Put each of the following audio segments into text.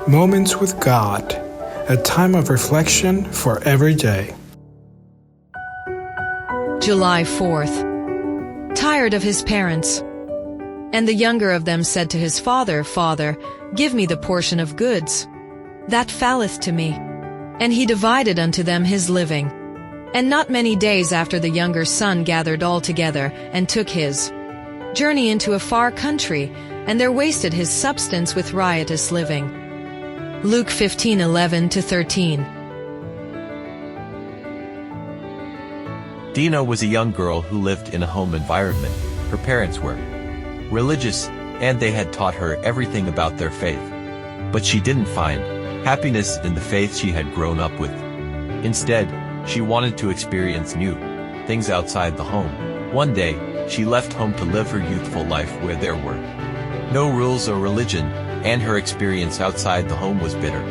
Moments with God, a time of reflection for every day. July 4th. Tired of his parents. And the younger of them said to his father, Father, give me the portion of goods that falleth to me. And he divided unto them his living. And not many days after the younger son gathered all together, and took his journey into a far country, and there wasted his substance with riotous living. Luke 15:11-13. Dina was a young girl who lived in a home environment. Her parents were religious, and they had taught her everything about their faith. But she didn't find happiness in the faith she had grown up with. Instead, she wanted to experience new things outside the home. One day, she left home to live her youthful life where there were no rules or religion, and her experience outside the home was bitter.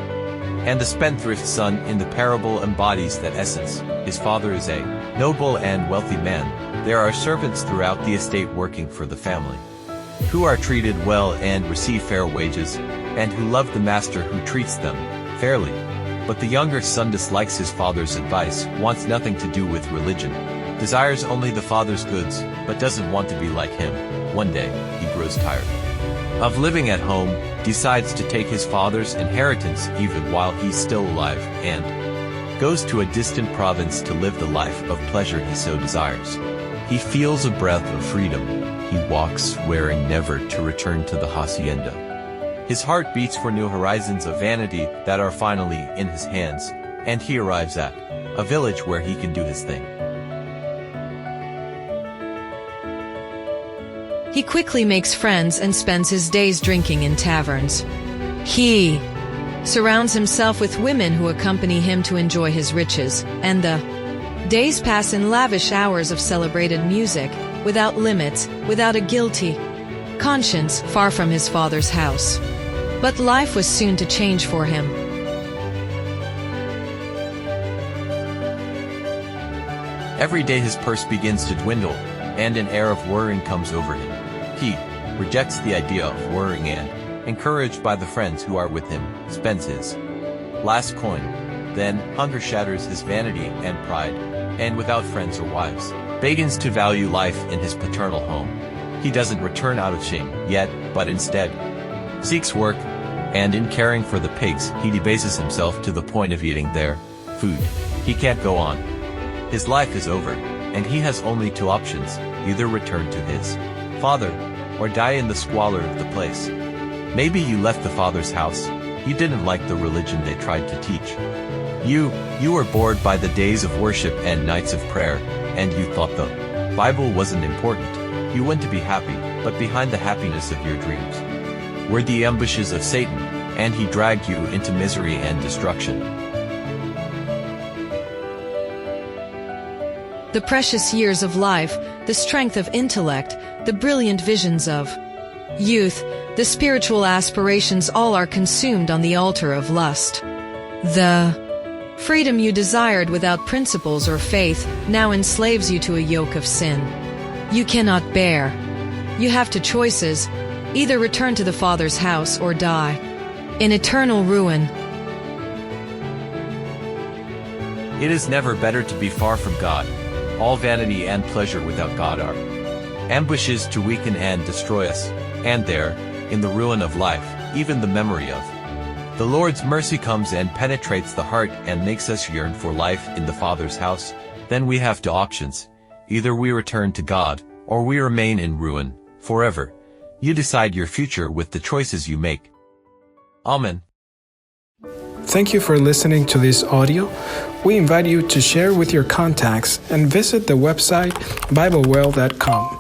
And the spendthrift son in the parable embodies that essence. His father is a noble and wealthy man. There are servants throughout the estate working for the family, who are treated well and receive fair wages, and who love the master who treats them fairly. But the younger son dislikes his father's advice, wants nothing to do with religion, desires only the father's goods, but doesn't want to be like him. One day, he grows tired of living at home, decides to take his father's inheritance even while he's still alive, and goes to a distant province to live the life of pleasure he so desires. He feels a breath of freedom. He walks, swearing never to return to the hacienda. His heart beats for new horizons of vanity that are finally in his hands, and he arrives at a village where he can do his thing. He quickly makes friends and spends his days drinking in taverns. He surrounds himself with women who accompany him to enjoy his riches, and the days pass in lavish hours of celebrated music, without limits, without a guilty conscience, far from his father's house. But life was soon to change for him. Every day his purse begins to dwindle, and an air of worrying comes over him. He rejects the idea of worrying and, encouraged by the friends who are with him, spends his last coin. Then, hunger shatters his vanity and pride, and without friends or wives, begins to value life in his paternal home. He doesn't return out of shame yet, but instead seeks work, and in caring for the pigs, he debases himself to the point of eating their food. He can't go on. His life is over, and he has only two options: either return to his father, or die in the squalor of the place. Maybe you left the father's house. You didn't like the religion they tried to teach. You were bored by the days of worship and nights of prayer, and you thought the Bible wasn't important. You went to be happy, but behind the happiness of your dreams were the ambushes of Satan, and he dragged you into misery and destruction. The precious years of life, the strength of intellect, the brilliant visions of youth, the spiritual aspirations, all are consumed on the altar of lust. The freedom you desired without principles or faith now enslaves you to a yoke of sin. You cannot bear. You have two choices: either return to the Father's house or die in eternal ruin. It is never better to be far from God. All vanity and pleasure without God are ambushes to weaken and destroy us, and there, in the ruin of life, even the memory of the Lord's mercy comes and penetrates the heart and makes us yearn for life in the Father's house. Then we have two options: either we return to God, or we remain in ruin forever. You decide your future with the choices you make. Amen. Thank you for listening to this audio. We invite you to share with your contacts and visit the website BibleWell.com.